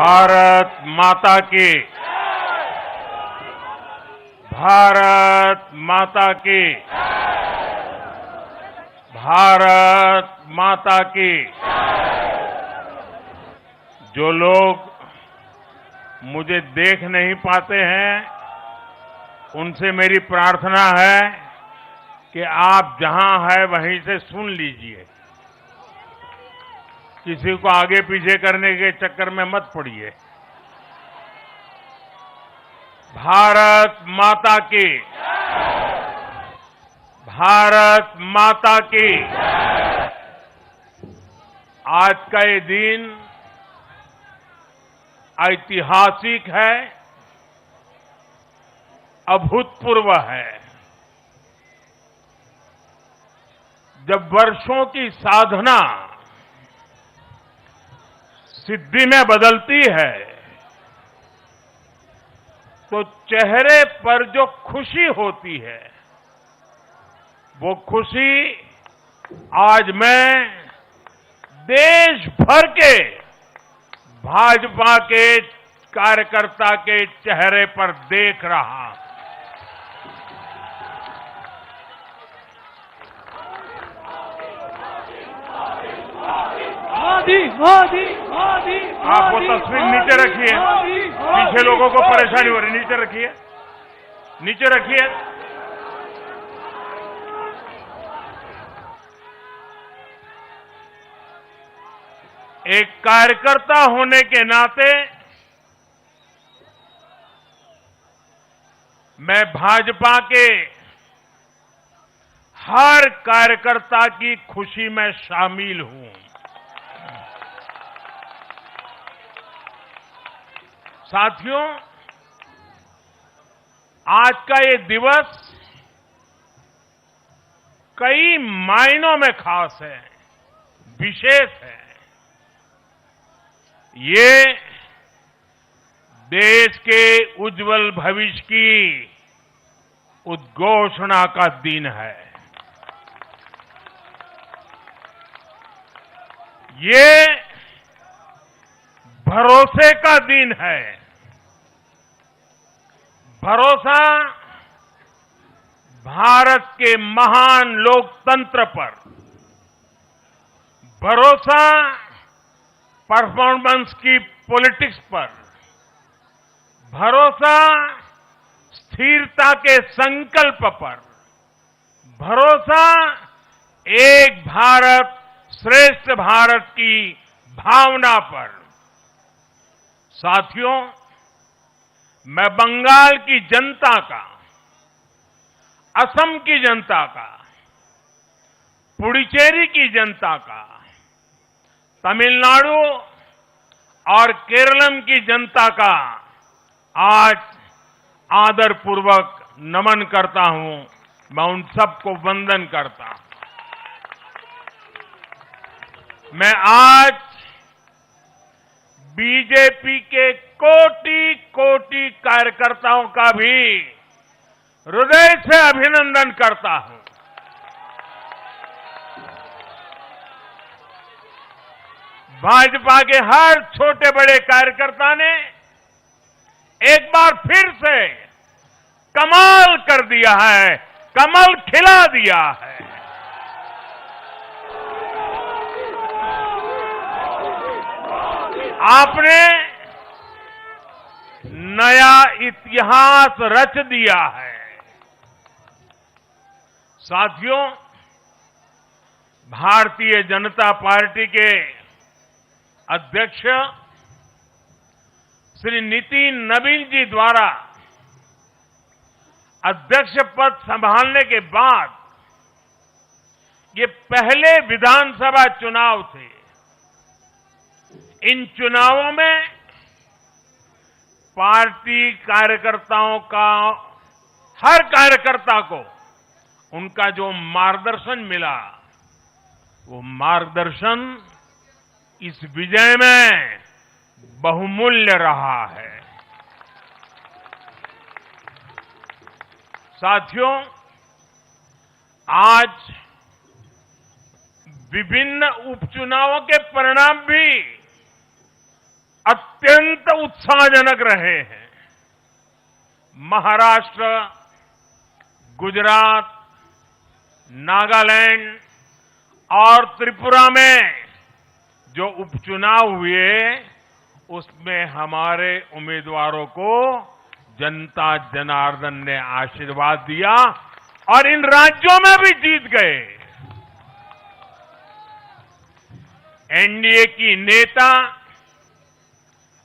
भारत माता की, भारत माता की, भारत माता की। जो लोग मुझे देख नहीं पाते हैं, उनसे मेरी प्रार्थना है कि आप जहां हैं वहीं से सुन लीजिए। किसी को आगे पीछे करने के चक्कर में मत पड़िए। भारत माता की, भारत माता की। आज का ये दिन ऐतिहासिक है, अभूतपूर्व है। जब वर्षों की साधना सिद्धि में बदलती है, तो चेहरे पर जो खुशी होती है, वो खुशी आज मैं देश भर के भाजपा के कार्यकर्ता के चेहरे पर देख रहा हूं। मोदी मोदी मोदी। आप वो तस्वीर नीचे रखिए, पीछे लोगों को परेशानी हो रही, नीचे रखिए, नीचे रखिए। एक कार्यकर्ता होने के नाते मैं भाजपा के हर कार्यकर्ता की खुशी में शामिल हूं। साथियों, आज का ये दिवस कई मायनों में खास है, विशेष है। ये देश के उज्जवल भविष्य की उद्घोषणा का दिन है। ये भरोसे का दिन है। भरोसा भारत के महान लोकतंत्र पर, भरोसा परफॉर्मेंस की पॉलिटिक्स पर, भरोसा स्थिरता के संकल्प पर, भरोसा एक भारत श्रेष्ठ भारत की भावना पर। साथियों, मैं बंगाल की जनता का, असम की जनता का, पुडुचेरी की जनता का, तमिलनाडु और केरलम की जनता का आज आदरपूर्वक नमन करता हूं। मैं उन सबको वंदन करता हूं। मैं आज बीजेपी के कोटि कोटि कार्यकर्ताओं का भी हृदय से अभिनंदन करता हूं। भाजपा के हर छोटे बड़े कार्यकर्ता ने एक बार फिर से कमाल कर दिया है, कमल खिला दिया है। आपने नया इतिहास रच दिया है। साथियों, भारतीय जनता पार्टी के अध्यक्ष श्री नितिन नवीन जी द्वारा अध्यक्ष पद संभालने के बाद ये पहले विधानसभा चुनाव थे। इन चुनावों में पार्टी कार्यकर्ताओं का, हर कार्यकर्ता को उनका जो मार्गदर्शन मिला, वो मार्गदर्शन इस विजय में बहुमूल्य रहा है। साथियों, आज विभिन्न उपचुनावों के परिणाम भी अत्यंत उत्साहजनक रहे हैं। महाराष्ट्र, गुजरात, नागालैंड और त्रिपुरा में जो उपचुनाव हुए उसमें हमारे उम्मीदवारों को जनता जनार्दन ने आशीर्वाद दिया और इन राज्यों में भी जीत गए। एनडीए की नेता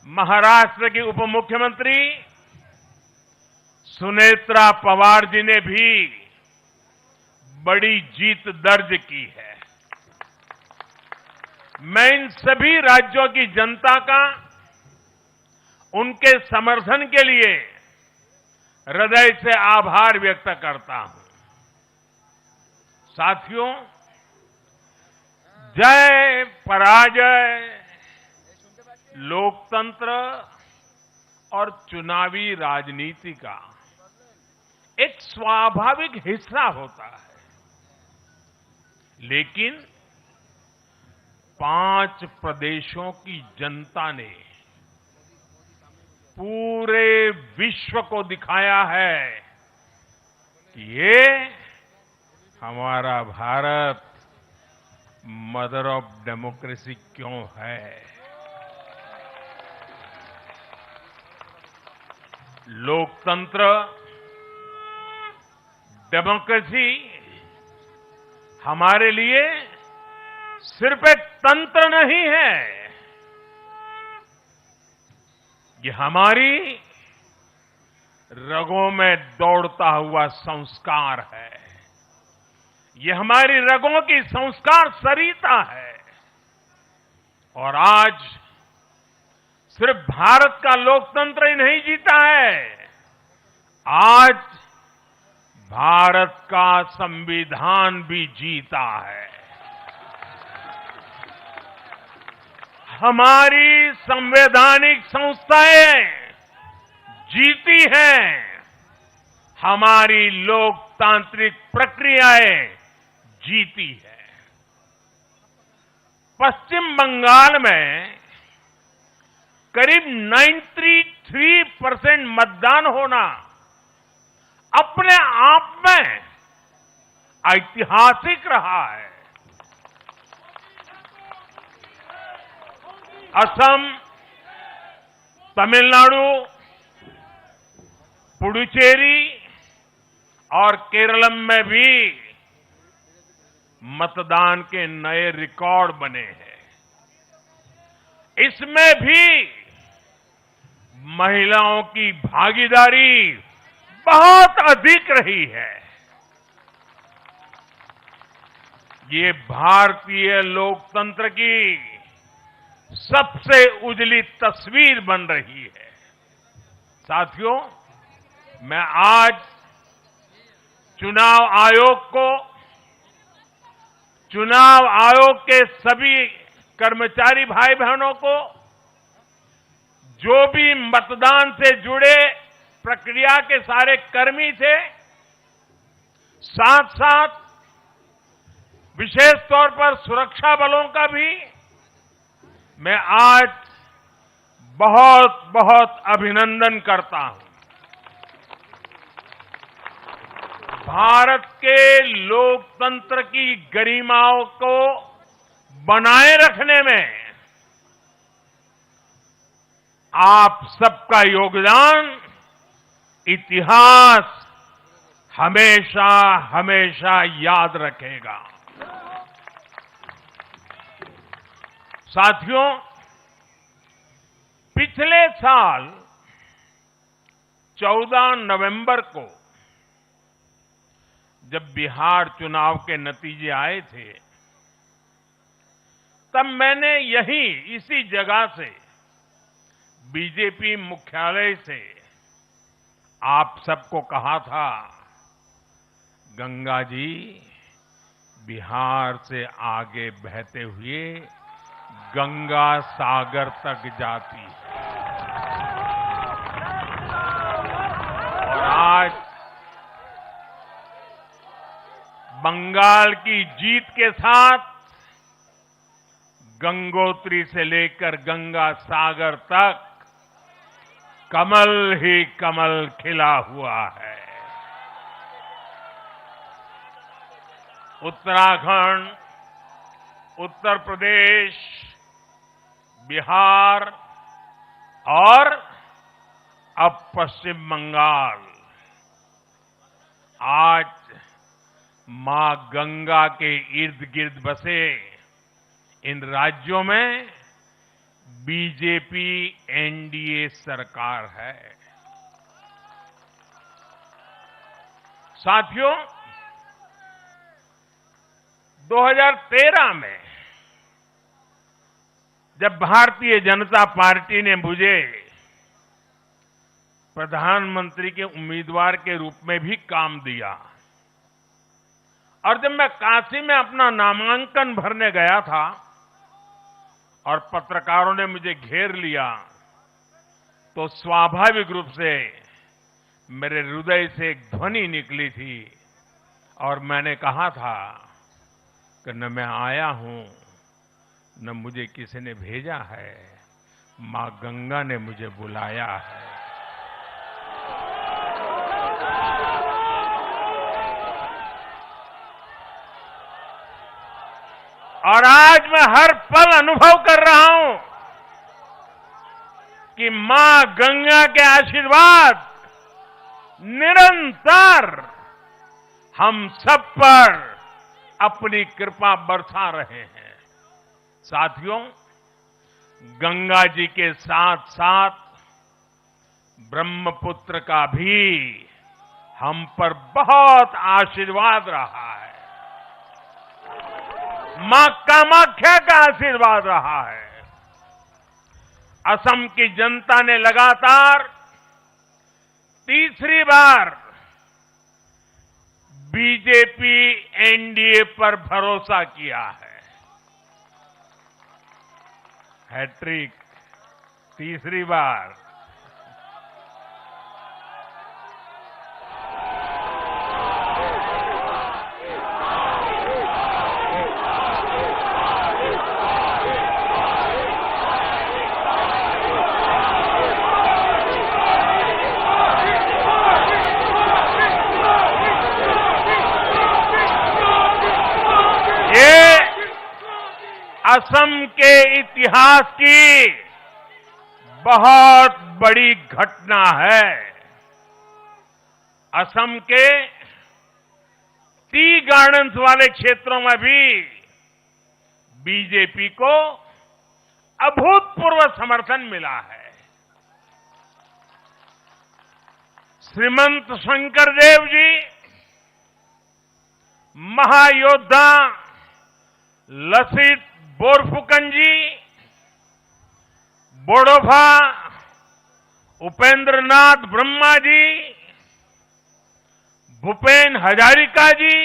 महाराष्ट्र की उप मुख्यमंत्री सुनेत्रा पवार जी ने भी बड़ी जीत दर्ज की है। मैं इन सभी राज्यों की जनता का उनके समर्थन के लिए हृदय से आभार व्यक्त करता हूं। साथियों, जय पराजय लोकतंत्र और चुनावी राजनीति का एक स्वाभाविक हिस्सा होता है, लेकिन 5 प्रदेशों की जनता ने पूरे विश्व को दिखाया है कि ये हमारा भारत मदर ऑफ डेमोक्रेसी क्यों है। लोकतंत्र, डेमोक्रेसी हमारे लिए सिर्फ एक तंत्र नहीं है, ये हमारी रगों में दौड़ता हुआ संस्कार है। ये हमारी रगों की संस्कार सरिता है। और आज सिर्फ भारत का लोकतंत्र ही नहीं जीता है, आज भारत का संविधान भी जीता है। हमारी संवैधानिक संस्थाएं जीती हैं, हमारी लोकतांत्रिक प्रक्रियाएं जीती है। पश्चिम बंगाल में करीब 93% मतदान होना अपने आप में ऐतिहासिक रहा है। असम, तमिलनाडु, पुडुचेरी और केरलम में भी मतदान के नए रिकॉर्ड बने हैं। इसमें भी महिलाओं की भागीदारी बहुत अधिक रही है। ये भारतीय लोकतंत्र की सबसे उजली तस्वीर बन रही है। साथियों, मैं आज चुनाव आयोग के सभी कर्मचारी भाई बहनों को, जो भी मतदान से जुड़े प्रक्रिया के सारे कर्मी थे, साथ साथ विशेष तौर पर सुरक्षा बलों का भी मैं आज बहुत बहुत अभिनंदन करता हूं। भारत के लोकतंत्र की गरिमाओं को बनाए रखने में आप सबका योगदान इतिहास हमेशा हमेशा याद रखेगा। साथियों, पिछले साल 14 नवंबर को जब बिहार चुनाव के नतीजे आए थे, तब मैंने इसी जगह से बीजेपी मुख्यालय से आप सबको कहा था, गंगा जी बिहार से आगे बहते हुए गंगा सागर तक जाती है। और आज बंगाल की जीत के साथ गंगोत्री से लेकर गंगा सागर तक कमल ही कमल खिला हुआ है। उत्तराखंड, उत्तर प्रदेश, बिहार और अब पश्चिम बंगाल आज मां गंगा के इर्द गिर्द बसे इन राज्यों में बीजेपी एनडीए सरकार है। साथियों, 2013 में जब भारतीय जनता पार्टी ने मुझे प्रधानमंत्री के उम्मीदवार के रूप में भी काम दिया और जब मैं काशी में अपना नामांकन भरने गया था और पत्रकारों ने मुझे घेर लिया तो स्वाभाविक रूप से मेरे हृदय से एक ध्वनि निकली थी और मैंने कहा था कि न मैं आया हूं न मुझे किसी ने भेजा है, मां गंगा ने मुझे बुलाया है। और आज मैं हर पल अनुभव कर रहा हूं कि मां गंगा के आशीर्वाद निरंतर हम सब पर अपनी कृपा बरसा रहे हैं। साथियों, गंगा जी के साथ साथ ब्रह्मपुत्र का भी हम पर बहुत आशीर्वाद रहा है। मां कामाख्या का आशीर्वाद रहा है। असम की जनता ने लगातार तीसरी बार बीजेपी एनडीए पर भरोसा किया है। हैट्रिक, तीसरी बार। असम के इतिहास की बहुत बड़ी घटना है। असम के टी गार्डन्स वाले क्षेत्रों में भी बीजेपी को अभूतपूर्व समर्थन मिला है। श्रीमंत शंकरदेव जी, महायोद्धा लसित बोरफुकन जी, बोडोफा उपेंद्रनाथ ब्रह्मा जी, भूपेन हजारिका जी,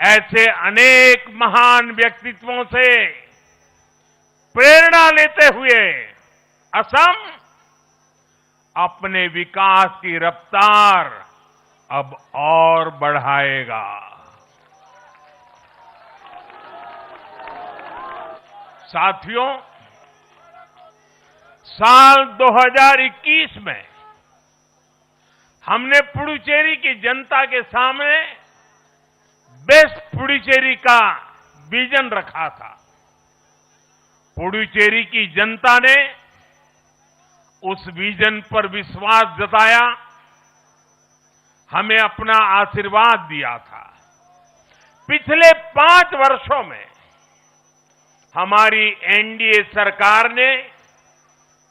ऐसे अनेक महान व्यक्तित्वों से प्रेरणा लेते हुए असम अपने विकास की रफ्तार अब और बढ़ाएगा। साथियों, साल 2021 में हमने पुडुचेरी की जनता के सामने बेस्ट पुडुचेरी का विजन रखा था। पुडुचेरी की जनता ने उस विजन पर विश्वास जताया, हमें अपना आशीर्वाद दिया था। पिछले 5 वर्षों में हमारी एनडीए सरकार ने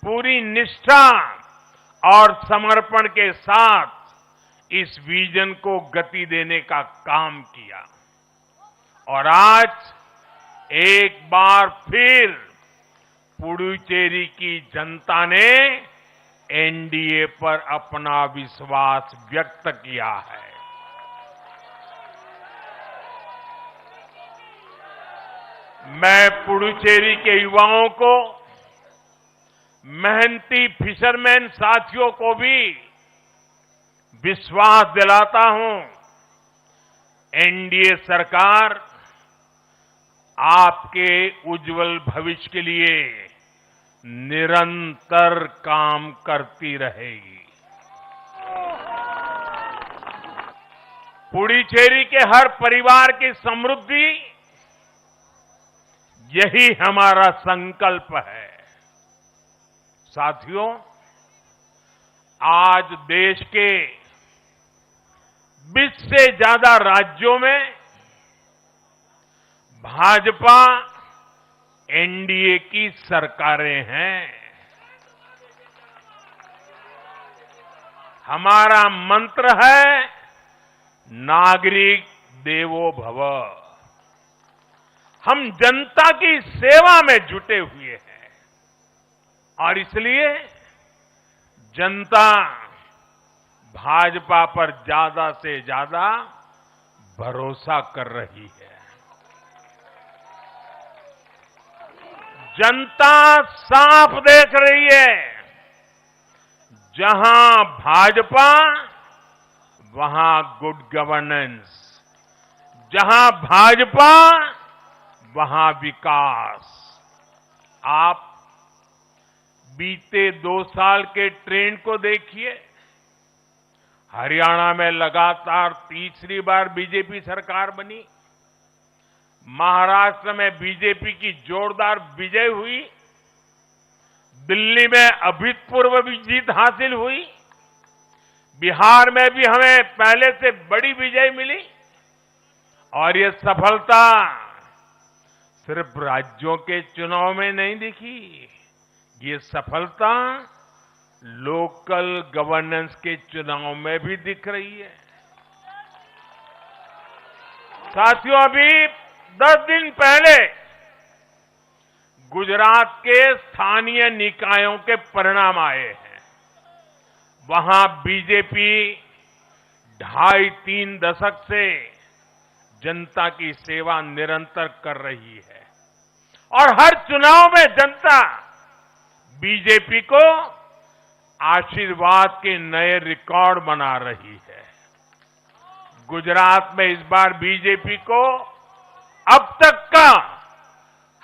पूरी निष्ठा और समर्पण के साथ इस विजन को गति देने का काम किया और आज एक बार फिर पुडुचेरी की जनता ने एनडीए पर अपना विश्वास व्यक्त किया है। मैं पुडुचेरी के युवाओं को, मेहनती फिशरमैन साथियों को भी विश्वास दिलाता हूं, एनडीए सरकार आपके उज्जवल भविष्य के लिए निरंतर काम करती रहेगी। पुडुचेरी के हर परिवार की समृद्धि, यही हमारा संकल्प है। साथियों, आज देश के 20 से ज्यादा राज्यों में भाजपा एनडीए की सरकारें हैं। हमारा मंत्र है नागरिक देवो भव। हम जनता की सेवा में जुटे हुए हैं और इसलिए जनता भाजपा पर ज्यादा से ज्यादा भरोसा कर रही है। जनता साफ देख रही है, जहां भाजपा वहां गुड गवर्नेंस, जहां भाजपा वहां विकास। आप बीते 2 साल के ट्रेंड को देखिए। हरियाणा में लगातार तीसरी बार बीजेपी सरकार बनी। महाराष्ट्र में बीजेपी की जोरदार विजय हुई। दिल्ली में अभूतपूर्व जीत हासिल हुई। बिहार में भी हमें पहले से बड़ी विजय मिली और ये सफलता सिर्फ राज्यों के चुनाव में नहीं दिखी, ये सफलता लोकल गवर्नेंस के चुनाव में भी दिख रही है। साथियों, अभी 10 दिन पहले गुजरात के स्थानीय निकायों के परिणाम आए हैं। वहां बीजेपी 2.5-3 दशक से जनता की सेवा निरंतर कर रही है और हर चुनाव में जनता बीजेपी को आशीर्वाद के नए रिकॉर्ड बना रही है। गुजरात में इस बार बीजेपी को अब तक का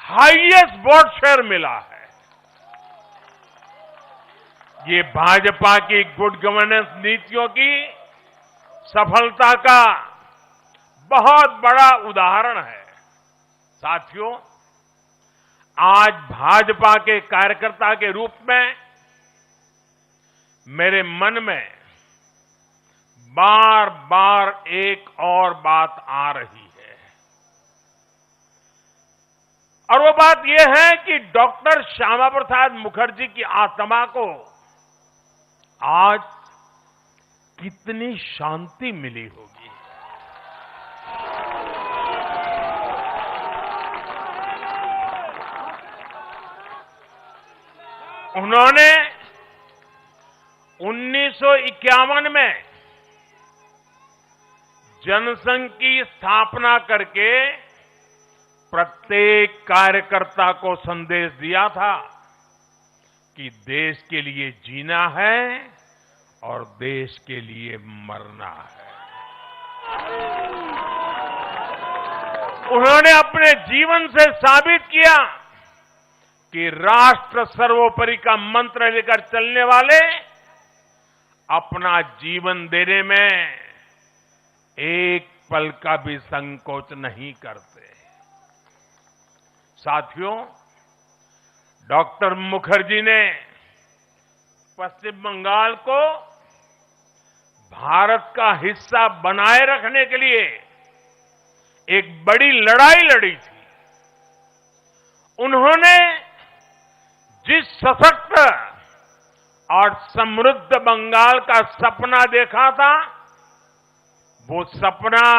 हाईएस्ट वोट शेयर मिला है। ये भाजपा की गुड गवर्नेंस नीतियों की सफलता का बहुत बड़ा उदाहरण है। साथियों, आज भाजपा के कार्यकर्ता के रूप में मेरे मन में बार बार एक और बात आ रही है और वो बात यह है कि डॉक्टर श्यामा प्रसाद मुखर्जी की आत्मा को आज कितनी शांति मिली होगी। उन्होंने 1951 में जनसंघ की स्थापना करके प्रत्येक कार्यकर्ता को संदेश दिया था कि देश के लिए जीना है और देश के लिए मरना है। उन्होंने अपने जीवन से साबित किया कि राष्ट्र सर्वोपरि का मंत्र लेकर चलने वाले अपना जीवन देने में एक पल का भी संकोच नहीं करते। साथियों, डॉक्टर मुखर्जी ने पश्चिम बंगाल को भारत का हिस्सा बनाए रखने के लिए एक बड़ी लड़ाई लड़ी थी। उन्होंने जिस सशक्त और समृद्ध बंगाल का सपना देखा था, वो सपना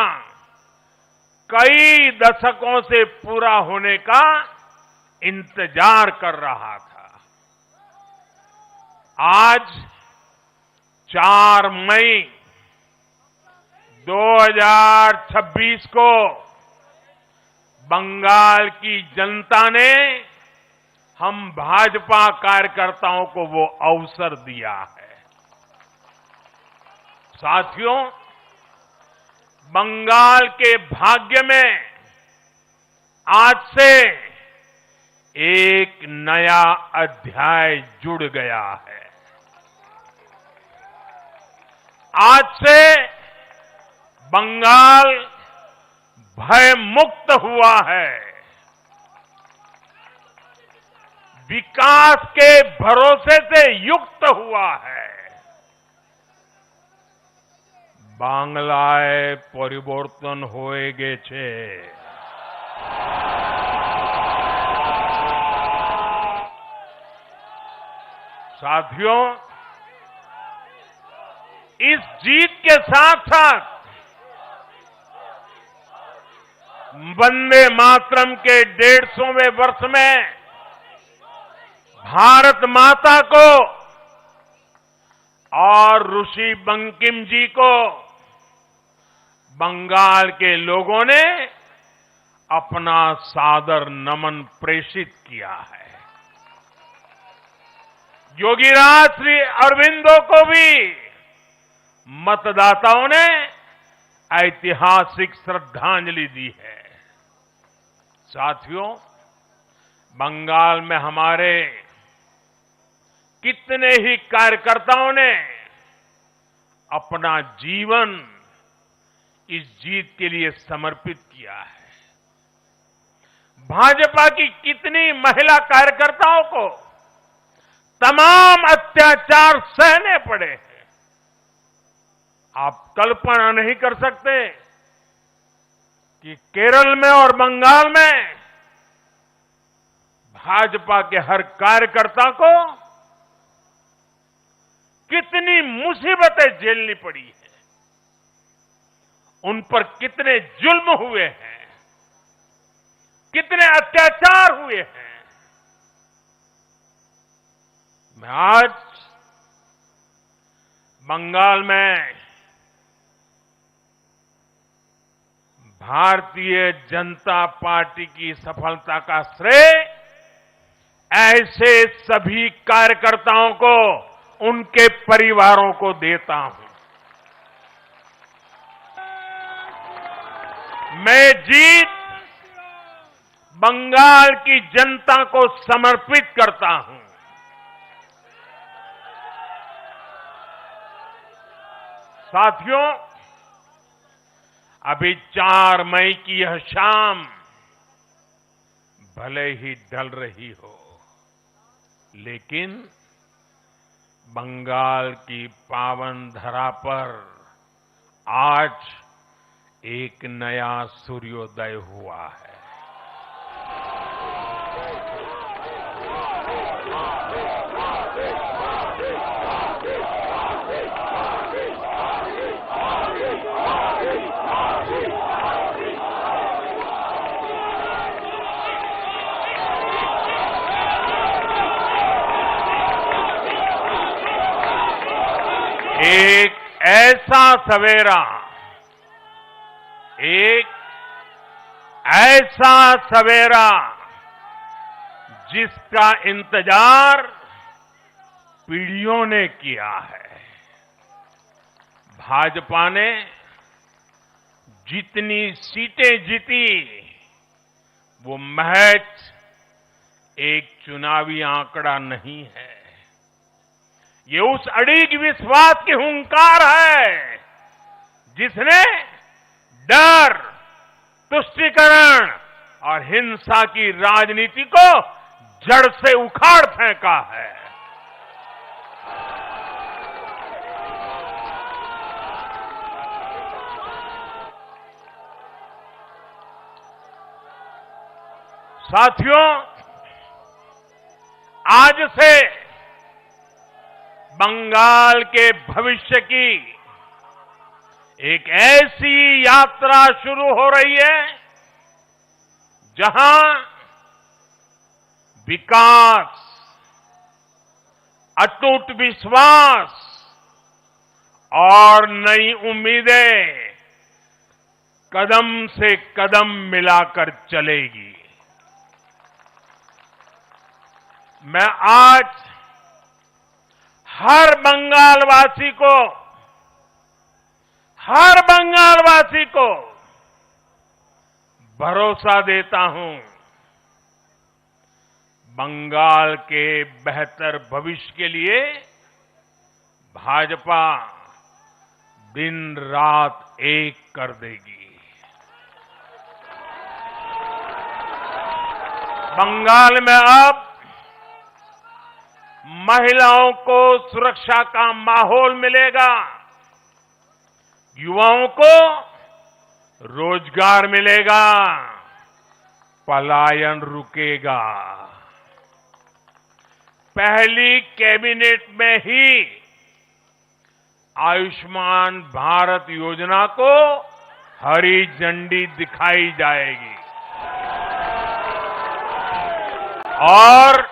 कई दशकों से पूरा होने का इंतजार कर रहा था। आज 4 मई 2026 को बंगाल की जनता ने हम भाजपा कार्यकर्ताओं को वो अवसर दिया है। साथियों, बंगाल के भाग्य में आज से एक नया अध्याय जुड़ गया है। आज से बंगाल भय मुक्त हुआ है। विकास के भरोसे से युक्त हुआ है। बांग्लाय परिवर्तन होए गेछे। साथियों, इस जीत के साथ साथ वंदे मातरम के 150वें वर्ष में भारत माता को और ऋषि बंकिम जी को बंगाल के लोगों ने अपना सादर नमन प्रेषित किया है। योगीराज श्री अरविंदो को भी मतदाताओं ने ऐतिहासिक श्रद्धांजलि दी है। साथियों, बंगाल में हमारे कितने ही कार्यकर्ताओं ने अपना जीवन इस जीत के लिए समर्पित किया है। भाजपा की कितनी महिला कार्यकर्ताओं को तमाम अत्याचार सहने पड़े हैं। आप कल्पना नहीं कर सकते कि केरल में और बंगाल में भाजपा के हर कार्यकर्ता को कितनी मुसीबतें झेलनी पड़ी है, उन पर कितने जुल्म हुए हैं, कितने अत्याचार हुए हैं। मैं आज बंगाल में भारतीय जनता पार्टी की सफलता का श्रेय ऐसे सभी कार्यकर्ताओं को, उनके परिवारों को देता हूं। मैं जीत बंगाल की जनता को समर्पित करता हूं। साथियों, अभी 4 मई की यह शाम भले ही ढल रही हो, लेकिन बंगाल की पावन धरा पर आज एक नया सूर्योदय हुआ है। एक ऐसा सवेरा, एक ऐसा सवेरा जिसका इंतजार पीढ़ियों ने किया है। भाजपा ने जितनी सीटें जीती वो महज एक चुनावी आंकड़ा नहीं है। ये उस अड़िग विश्वास की हुंकार है जिसने डर, तुष्टीकरण और हिंसा की राजनीति को जड़ से उखाड़ फेंका है। साथियों, आज से बंगाल के भविष्य की एक ऐसी यात्रा शुरू हो रही है जहां विकास, अटूट विश्वास और नई उम्मीदें कदम से कदम मिलाकर चलेगी। मैं आज हर बंगालवासी को भरोसा देता हूं, बंगाल के बेहतर भविष्य के लिए भाजपा दिन रात एक कर देगी। बंगाल में अब महिलाओं को सुरक्षा का माहौल मिलेगा, युवाओं को रोजगार मिलेगा, पलायन रुकेगा। पहली कैबिनेट में ही आयुष्मान भारत योजना को हरी झंडी दिखाई जाएगी और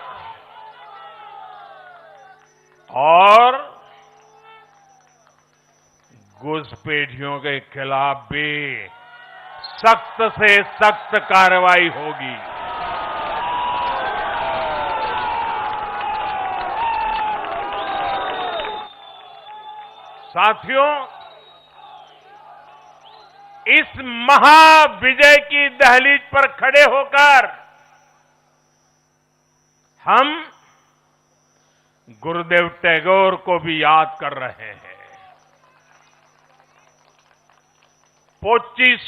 घुसपैठियों के खिलाफ भी सख्त से सख्त कार्रवाई होगी। साथियों, इस महाविजय की दहलीज पर खड़े होकर हम गुरुदेव टैगोर को भी याद कर रहे हैं। 25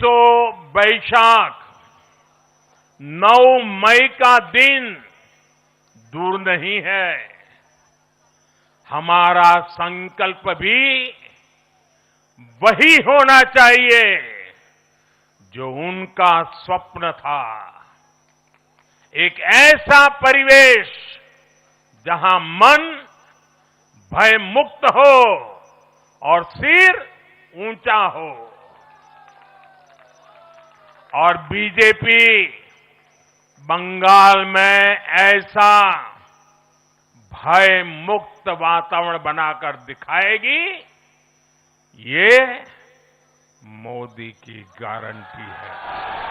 वैशाख 9 मई का दिन दूर नहीं है। हमारा संकल्प भी वही होना चाहिए जो उनका स्वप्न था। एक ऐसा परिवेश जहां मन भय मुक्त हो और सिर ऊंचा हो। और बीजेपी बंगाल में ऐसा भय मुक्त वातावरण बनाकर दिखाएगी, ये मोदी की गारंटी है।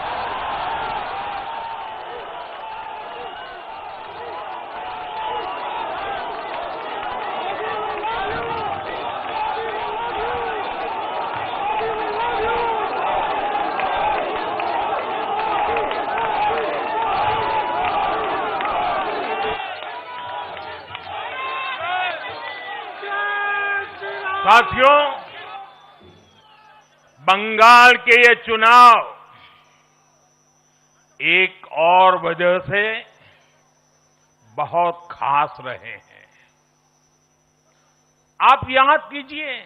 साथियों, बंगाल के ये चुनाव एक और वजह से बहुत खास रहे हैं। आप याद कीजिए,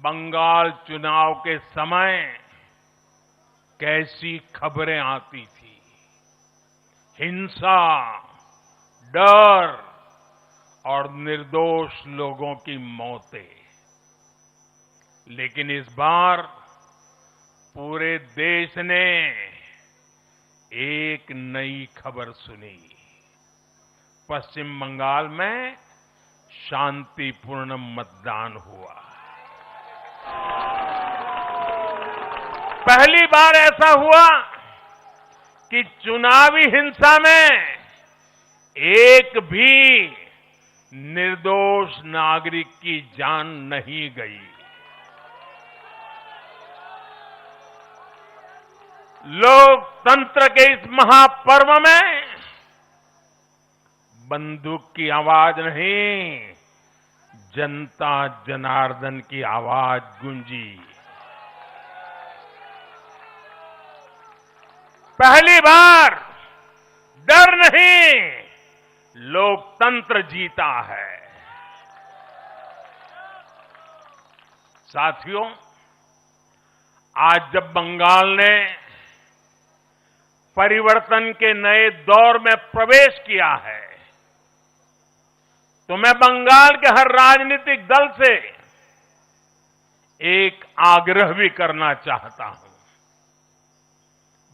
बंगाल चुनाव के समय कैसी खबरें आती थी। हिंसा, डर और निर्दोष लोगों की मौतें। लेकिन इस बार पूरे देश ने एक नई खबर सुनी। पश्चिम बंगाल में शांतिपूर्ण मतदान हुआ। पहली बार ऐसा हुआ कि चुनावी हिंसा में एक भी निर्दोष नागरिक की जान नहीं गई। लोकतंत्र के इस महापर्व में बंदूक की आवाज नहीं, जनता जनार्दन की आवाज गूंजी। पहली बार डर नहीं, लोकतंत्र जीता है। साथियों, आज जब बंगाल ने परिवर्तन के नए दौर में प्रवेश किया है, तो मैं बंगाल के हर राजनीतिक दल से एक आग्रह भी करना चाहता हूं।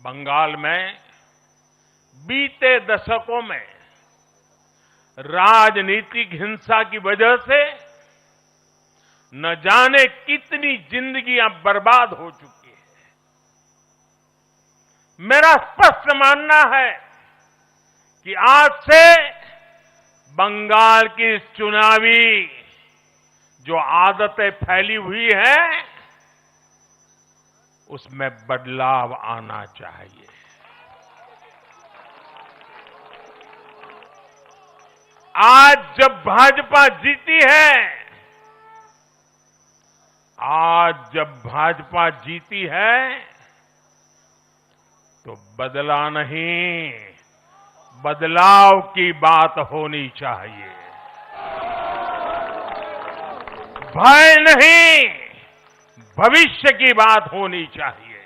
बंगाल में बीते दशकों में राजनीतिक हिंसा की वजह से न जाने कितनी जिंदगियां बर्बाद हो चुकी है। मेरा स्पष्ट मानना है कि आज से बंगाल की चुनावी जो आदतें फैली हुई हैं, उसमें बदलाव आना चाहिए। आज जब भाजपा जीती है, तो बदला नहीं, बदलाव की बात होनी चाहिए। भय नहीं, भविष्य की बात होनी चाहिए।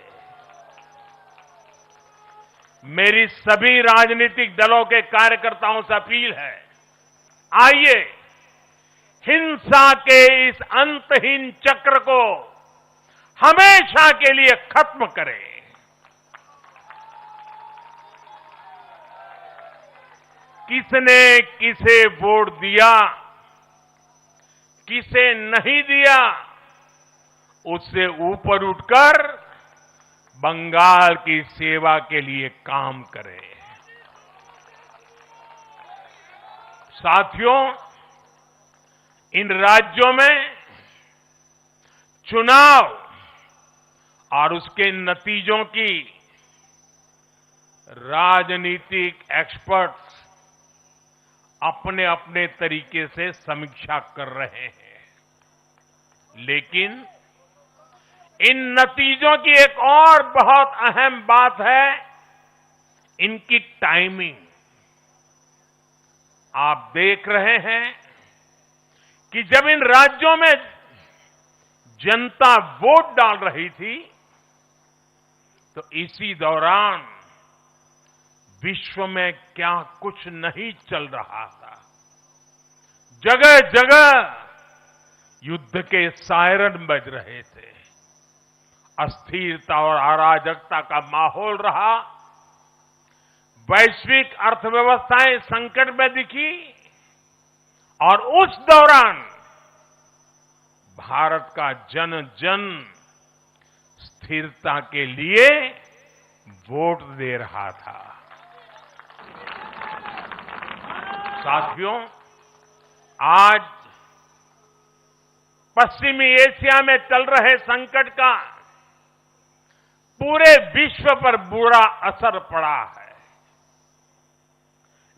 मेरी सभी राजनीतिक दलों के कार्यकर्ताओं से अपील है, आइए हिंसा के इस अंतहीन चक्र को हमेशा के लिए खत्म करें। किसने किसे वोट दिया, किसे नहीं दिया, उससे ऊपर उठकर बंगाल की सेवा के लिए काम करें। साथियों, इन राज्यों में चुनाव और उसके नतीजों की राजनीतिक एक्सपर्ट्स अपने अपने तरीके से समीक्षा कर रहे हैं, लेकिन इन नतीजों की एक और बहुत अहम बात है इनकी टाइमिंग। आप देख रहे हैं कि जब इन राज्यों में जनता वोट डाल रही थी, तो इसी दौरान विश्व में क्या कुछ नहीं चल रहा था। जगह जगह युद्ध के सायरन बज रहे थे, अस्थिरता और अराजकता का माहौल रहा, वैश्विक अर्थव्यवस्थाएं संकट में दिखी, और उस दौरान भारत का जन जन स्थिरता के लिए वोट दे रहा था। साथियों, आज पश्चिमी एशिया में चल रहे संकट का पूरे विश्व पर बुरा असर पड़ा है,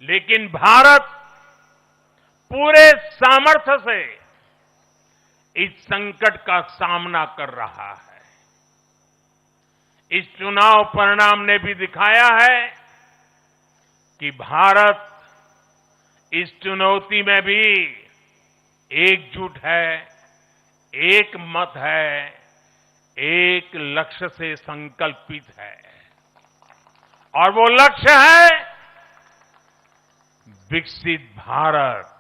लेकिन भारत पूरे सामर्थ्य से इस संकट का सामना कर रहा है। इस चुनाव परिणाम ने भी दिखाया है कि भारत इस चुनौती में भी एकजुट है, एक मत है, एक लक्ष्य से संकल्पित है, और वो लक्ष्य है विकसित भारत।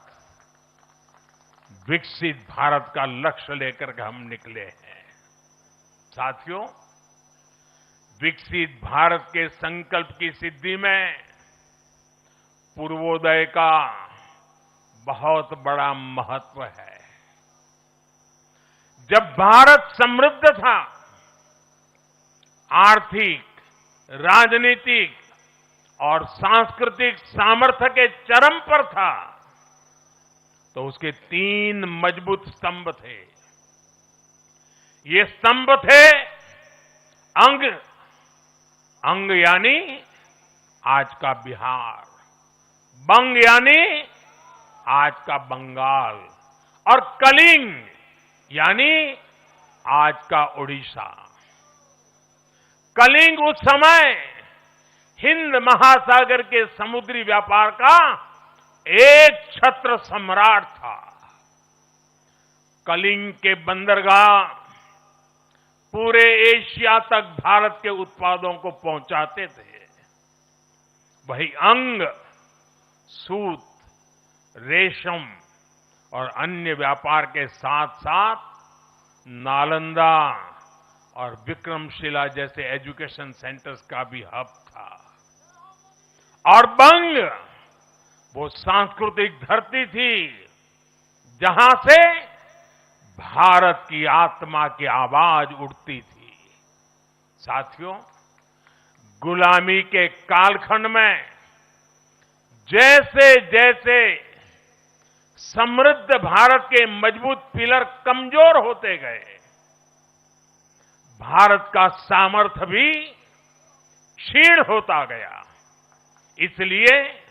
विकसित भारत का लक्ष्य लेकर के हम निकले हैं। साथियों, विकसित भारत के संकल्प की सिद्धि में पूर्वोदय का बहुत बड़ा महत्व है। जब भारत समृद्ध था, आर्थिक, राजनीतिक और सांस्कृतिक सामर्थ्य के चरम पर था, तो उसके 3 मजबूत स्तंभ थे। ये स्तंभ थे अंग, अंग यानी आज का बिहार, बंग यानी आज का बंगाल, और कलिंग यानी आज का उड़ीसा। कलिंग उस समय हिंद महासागर के समुद्री व्यापार का एक छत्र सम्राट था। कलिंग के बंदरगाह पूरे एशिया तक भारत के उत्पादों को पहुंचाते थे। वही अंग सूत, रेशम और अन्य व्यापार के साथ साथ नालंदा और विक्रमशिला जैसे एजुकेशन सेंटर्स का भी हब था। और बंग वो सांस्कृतिक धरती थी जहां से भारत की आत्मा की आवाज उठती थी। साथियों, गुलामी के कालखंड में जैसे जैसे समृद्ध भारत के मजबूत पिलर कमजोर होते गए, भारत का सामर्थ्य भी क्षीण होता गया। इसलिए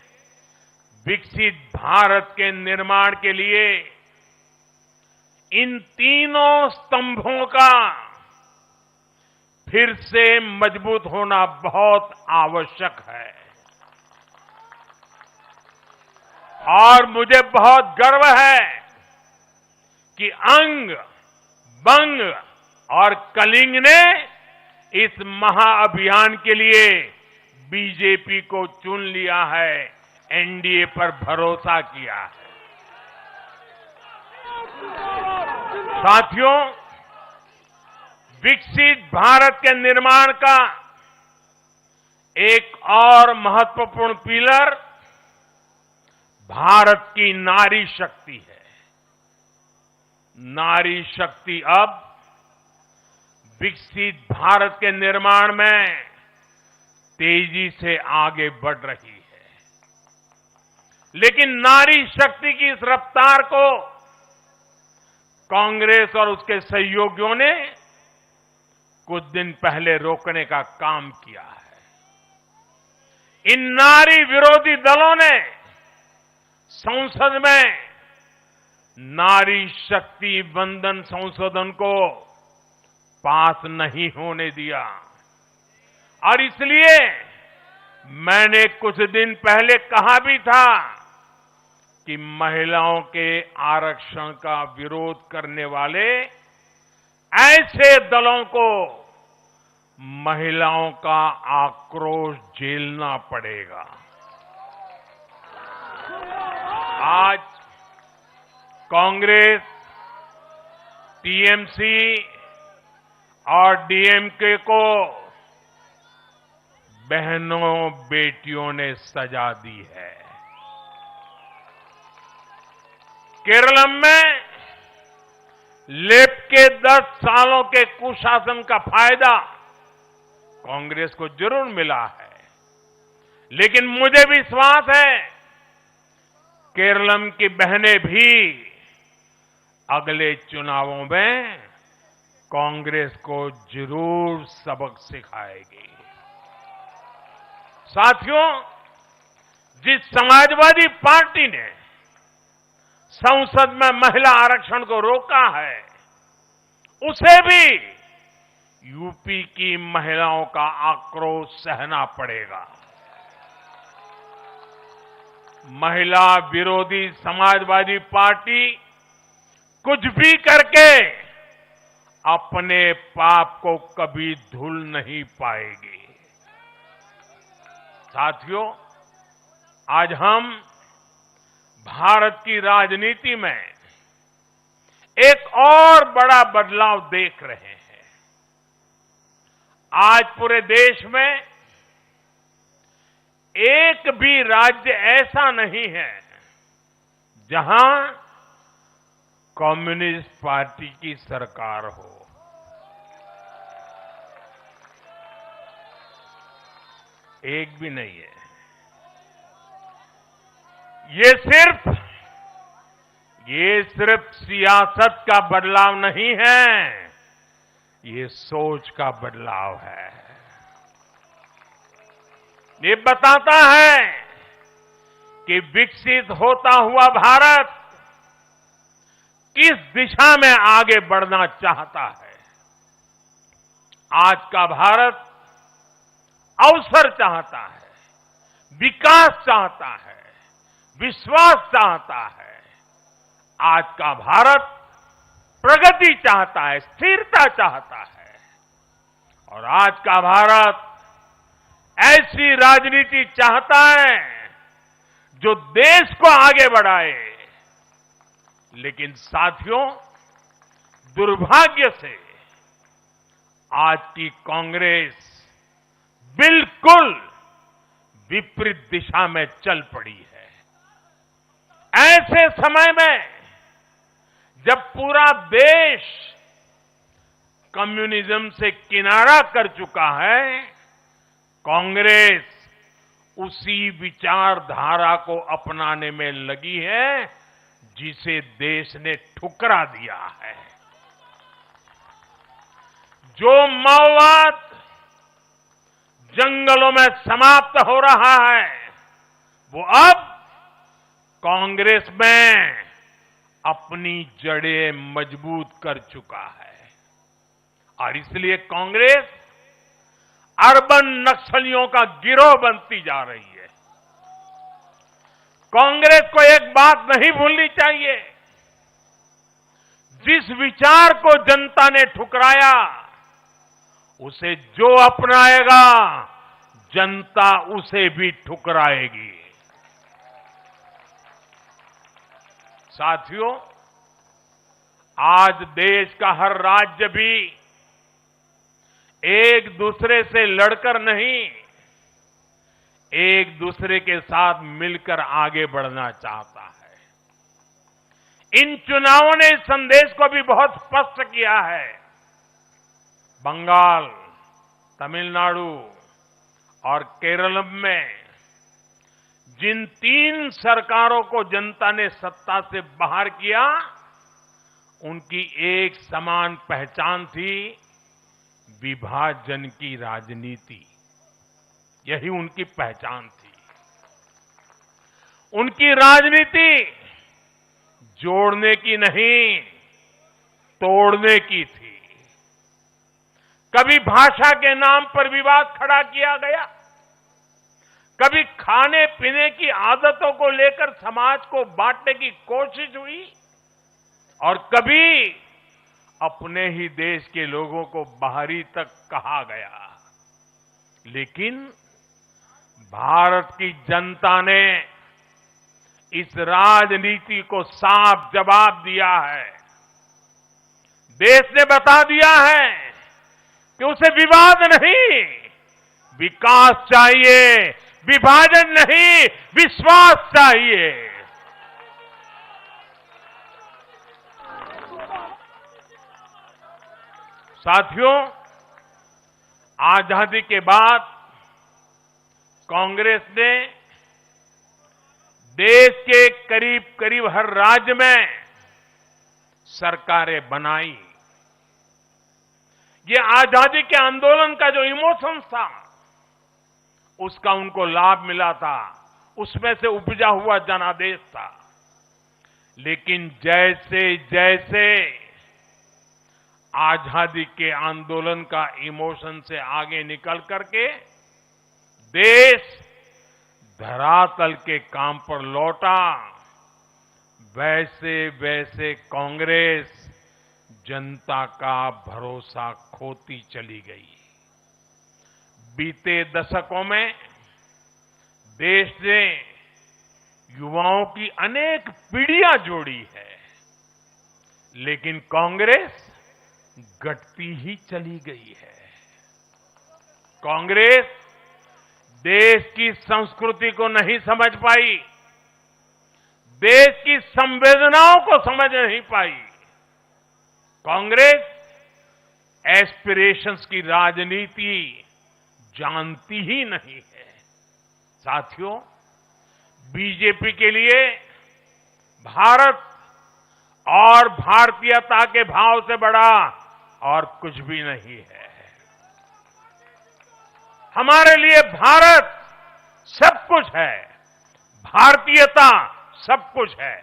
विकसित भारत के निर्माण के लिए इन तीनों स्तंभों का फिर से मजबूत होना बहुत आवश्यक है। और मुझे बहुत गर्व है कि अंग, बंग और कलिंग ने इस महाअभियान के लिए बीजेपी को चुन लिया है, एनडीए पर भरोसा किया है। साथियों, विकसित भारत के निर्माण का एक और महत्वपूर्ण पिलर भारत की नारी शक्ति है। नारी शक्ति अब विकसित भारत के निर्माण में तेजी से आगे बढ़ रही है। लेकिन नारी शक्ति की इस रफ्तार को कांग्रेस और उसके सहयोगियों ने कुछ दिन पहले रोकने का काम किया है। इन नारी विरोधी दलों ने संसद में नारी शक्ति वंदन संशोधन को पास नहीं होने दिया और इसलिए मैंने कुछ दिन पहले कहा भी था कि महिलाओं के आरक्षण का विरोध करने वाले ऐसे दलों को महिलाओं का आक्रोश झेलना पड़ेगा। आज कांग्रेस, टीएमसी और डीएमके को बहनों बेटियों ने सजा दी है। केरल में लेफ्ट के 10 सालों के कुशासन का फायदा कांग्रेस को जरूर मिला है, लेकिन मुझे विश्वास है केरल की बहनें भी अगले चुनावों में कांग्रेस को जरूर सबक सिखाएगी। साथियों, जिस समाजवादी पार्टी ने संसद में महिला आरक्षण को रोका है, उसे भी यूपी की महिलाओं का आक्रोश सहना पड़ेगा। महिला विरोधी समाजवादी पार्टी कुछ भी करके अपने पाप को कभी धुल नहीं पाएगी। साथियों, आज हम भारत की राजनीति में एक और बड़ा बदलाव देख रहे हैं। आज पूरे देश में एक भी राज्य ऐसा नहीं है जहां कम्युनिस्ट पार्टी की सरकार हो। एक भी नहीं है। ये सिर्फ सियासत का बदलाव नहीं है, ये सोच का बदलाव है। ये बताता है कि विकसित होता हुआ भारत किस दिशा में आगे बढ़ना चाहता है। आज का भारत अवसर चाहता है, विकास चाहता है, विश्वास चाहता है। आज का भारत प्रगति चाहता है, स्थिरता चाहता है और आज का भारत ऐसी राजनीति चाहता है जो देश को आगे बढ़ाए। लेकिन साथियों, दुर्भाग्य से आज की कांग्रेस बिल्कुल विपरीत दिशा में चल पड़ी है। ऐसे समय में जब पूरा देश कम्युनिज्म से किनारा कर चुका है, कांग्रेस उसी विचारधारा को अपनाने में लगी है जिसे देश ने ठुकरा दिया है। जो माओवाद जंगलों में समाप्त हो रहा है, वो अब कांग्रेस में अपनी जड़ें मजबूत कर चुका है। और इसलिए कांग्रेस अर्बन नक्सलियों का गिरोह बनती जा रही है। कांग्रेस को एक बात नहीं भूलनी चाहिए, जिस विचार को जनता ने ठुकराया, उसे जो अपनाएगा जनता उसे भी ठुकराएगी। साथियों, आज देश का हर राज्य भी एक दूसरे से लड़कर नहीं, एक दूसरे के साथ मिलकर आगे बढ़ना चाहता है। इन चुनावों ने इस संदेश को भी बहुत स्पष्ट किया है। बंगाल, तमिलनाडु और केरल में जिन 3 सरकारों को जनता ने सत्ता से बाहर किया, उनकी एक समान पहचान थी, विभाजन की राजनीति। यही उनकी पहचान थी। उनकी राजनीति जोड़ने की नहीं, तोड़ने की थी। कभी भाषा के नाम पर विवाद खड़ा किया गया, कभी खाने पीने की आदतों को लेकर समाज को बांटने की कोशिश हुई, और कभी अपने ही देश के लोगों को बाहरी तक कहा गया। लेकिन भारत की जनता ने इस राजनीति को साफ जवाब दिया है। देश ने बता दिया है कि उसे विवाद नहीं, विकास चाहिए, विभाजन नहीं, विश्वास चाहिए। साथियों, आजादी के बाद कांग्रेस ने देश के करीब करीब हर राज्य में सरकारें बनाई। ये आजादी के आंदोलन का जो इमोशंस था, उसका उनको लाभ मिला था, उसमें से उपजा हुआ जनादेश था। लेकिन जैसे जैसे आजादी के आंदोलन का इमोशन से आगे निकल करके देश धरातल के काम पर लौटा, वैसे वैसे कांग्रेस जनता का भरोसा खोती चली गई। बीते दशकों में देश ने युवाओं की अनेक पीढ़ियां जोड़ी है, लेकिन कांग्रेस घटती ही चली गई है। कांग्रेस देश की संस्कृति को नहीं समझ पाई, देश की संवेदनाओं को समझ नहीं पाई। कांग्रेस एस्पिरेशंस की राजनीति जानती ही नहीं है। साथियों, बीजेपी के लिए भारत और भारतीयता के भाव से बड़ा और कुछ भी नहीं है। हमारे लिए भारत सब कुछ है, भारतीयता सब कुछ है।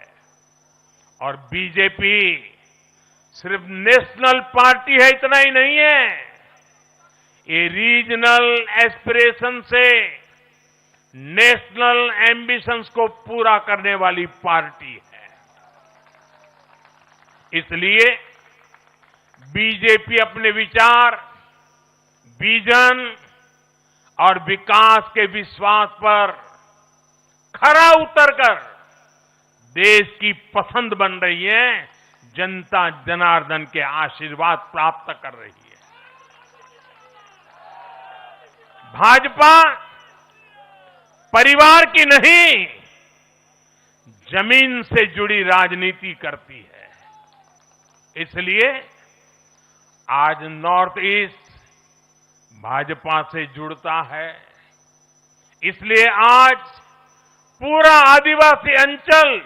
और बीजेपी सिर्फ नेशनल पार्टी है, इतना ही नहीं है, ये रीजनल एस्पिरेशन से नेशनल एम्बिशंस को पूरा करने वाली पार्टी है। इसलिए बीजेपी अपने विचार, विजन और विकास के विश्वास पर खरा उतरकर देश की पसंद बन रही है, जनता जनार्दन के आशीर्वाद प्राप्त कर रही है। भाजपा परिवार की नहीं, जमीन से जुड़ी राजनीति करती है। इसलिए आज नॉर्थ ईस्ट भाजपा से जुड़ता है। इसलिए आज पूरा आदिवासी अंचल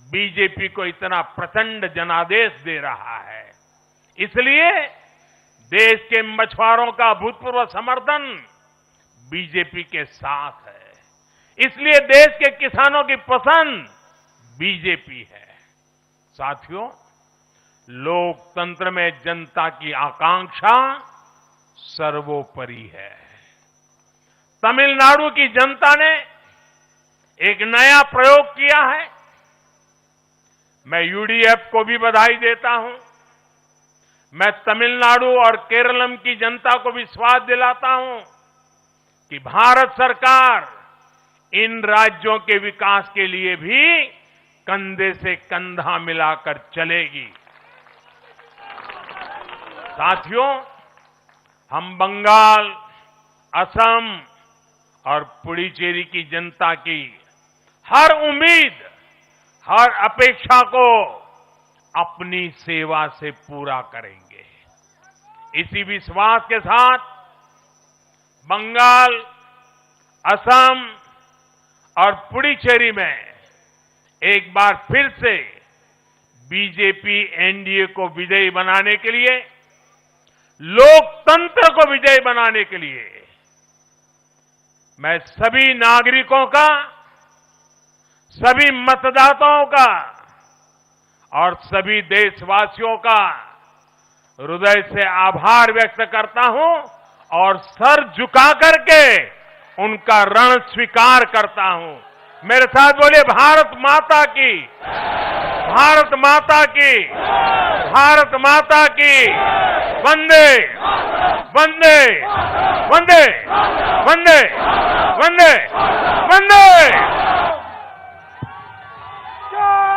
बीजेपी को इतना प्रचंड जनादेश दे रहा है। इसलिए देश के मछुआरों का अभूतपूर्व समर्थन बीजेपी के साथ है। इसलिए देश के किसानों की पसंद बीजेपी है। साथियों, लोकतंत्र में जनता की आकांक्षा सर्वोपरि है। तमिलनाडु की जनता ने एक नया प्रयोग किया है। मैं यूडीएफ को भी बधाई देता हूं। मैं तमिलनाडु और केरलम की जनता को विश्वास दिलाता हूं कि भारत सरकार इन राज्यों के विकास के लिए भी कंधे से कंधा मिलाकर चलेगी। साथियों, हम बंगाल, असम और पुडुचेरी की जनता की हर उम्मीद, हर अपेक्षा को अपनी सेवा से पूरा करेंगे। इसी विश्वास के साथ बंगाल, असम और पुडुचेरी में एक बार फिर से बीजेपी एनडीए को विजयी बनाने के लिए, लोकतंत्र को विजयी बनाने के लिए मैं सभी नागरिकों का, सभी मतदाताओं का और सभी देशवासियों का हृदय से आभार व्यक्त करता हूं और सर झुका करके उनका ऋण स्वीकार करता हूं। मेरे साथ बोलिए, भारत माता की, भारत माता की, भारत माता की, वंदे वंदे वंदे वंदे वंदे वंदे।